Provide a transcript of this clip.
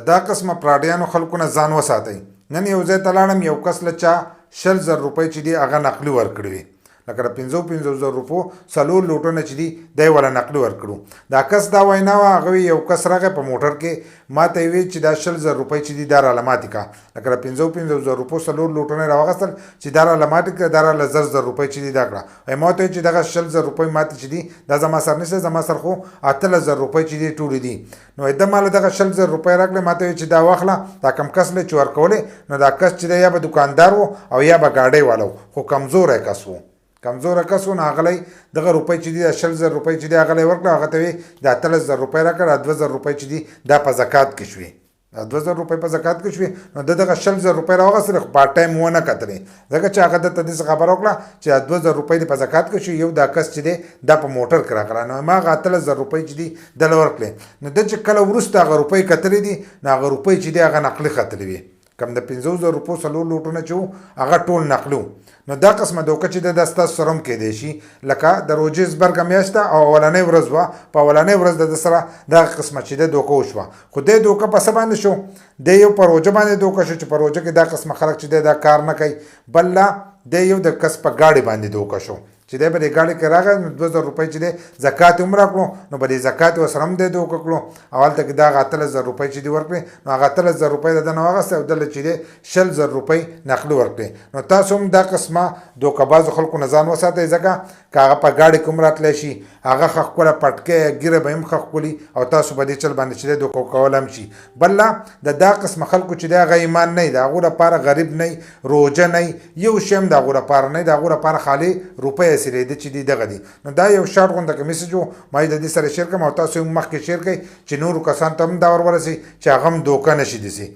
دا قسمه پراډیانو خلکو نه ځان وساتئ. نن یو ځای ته لاړم، یو کس له چا 100,000 روپۍ چې دي هغه نقلي ورکړي وي، لکه د 50,000 روپو 4 لوټونه چې دي دی وله نقلي ورکړو. دا کس دا وینا وه، هغه یو کس راغی په موټر کې ما ته یې ویل چې دا 100,000 روپۍ چې دي دا راله ماتې کړه، لکه د 50,000 روپو 4 لوټونه یې راواخیستل چې دا راله ماتې کړه، دا راله 10,000 روپۍ چې دي دا کړه. ما ورته ویل چې دغه 100,000 روپۍ ماتې چې دي دا زما سر نشته، زما سر خو 8,000 روپۍ چې دي ټولې دي. نو ده ماله دغه 100,000 روپۍ راکړې، ما ته ویل چې دا واخله، دا کم کس له چې ورکولې نو دا کس چې دی یا به دوکاندار و او یا به ګاډۍ والا و، خو کمزوری کس و. کمزوره کس و، نو هغه لی دغه روپۍ چې دي دا 100,000 روپۍ چې دي هغه لی ورکړه. هغه ته ویې دا 8,000 روپۍ راکړه، 2,000 روپۍ چې دي دا په زکات کې شوې، 2,000 روپۍ په زکات کې شوې. نو د دغه 100,000 روپۍ راواخیستلې، خو پارټ ټایم ونه کتلې، ځکه چې هغه درته داسې خبره وکړه چې 2,000 روپۍ دې په زکات کې شوې، یو دا کس چې دی دا په موټر کې راغله. نو ما هغه 8,000 روپۍ چې دي دله ورکړې. نو ده چې کله وروسته هغه روپۍ کتلې دي، نو هغه روپۍ چې دي هغه نقلي ختلې وي. کم د 50,000 روپو 4 لوټونه چې وو هغه ټول نقلي وو. نو دا قسمه دوکه چې دا ستاسو سره هم کیدی شي، لکه د روژې زبرګه میاشت ده او اولنۍ ورځ وه، په اولنۍ ورځ د ده سره دغه قسمه چې ده دوکه وشوه. خو دی دوکه په څه باندې شو؟ دی یو په روژه باندې دوکه شو چې په روژه کې دا قسمه خلک چې دی دا کار نه کوي. بل لا دی یو د کس په ګاډي باندې دوکه شو چې دی به دې ګاډي کې راغی، نو 2,000 روپۍ چې دی زکات هم راکړو، نو به دې زکات ورسره هم دی دوکه کړو، او هلته کې دا هغه 8,000 روپۍ چې دي ورکړې. نو هغه 8,000 روپۍ د ده نه واخیستې او دله چې دی 100,000 روپۍ نقلي ورکړې. نو تاسو هم دا قسمه دوکه بازو خلکو نه ځان وساتئ، ځکه که هغه په ګاډي کې هم راتلی شي، هغه ښه ښکله پټکۍ یا ګیره به هم ښه ښکلي او تاسو به دې چل باندې چې دی دوکه کول هم شي. بل لا د دا قسمه خلکو چې دی هغه ایمان نه وي، د هغو لپاره غریب نه وي، روژه نه وي، یو شی هم د هغو لپاره نه وي، د هغو لپاره خالي روپۍ حاصلېده چې دي دغه دي. نو دا یو شارټ غونډه کې میسج و، ما یې د دې سره شیر کړم او تاسو هم مخکې شیر کړئ چې نورو کسانو ته هم دا ور ورسي چې هغه هم دوکه نه شي دسي.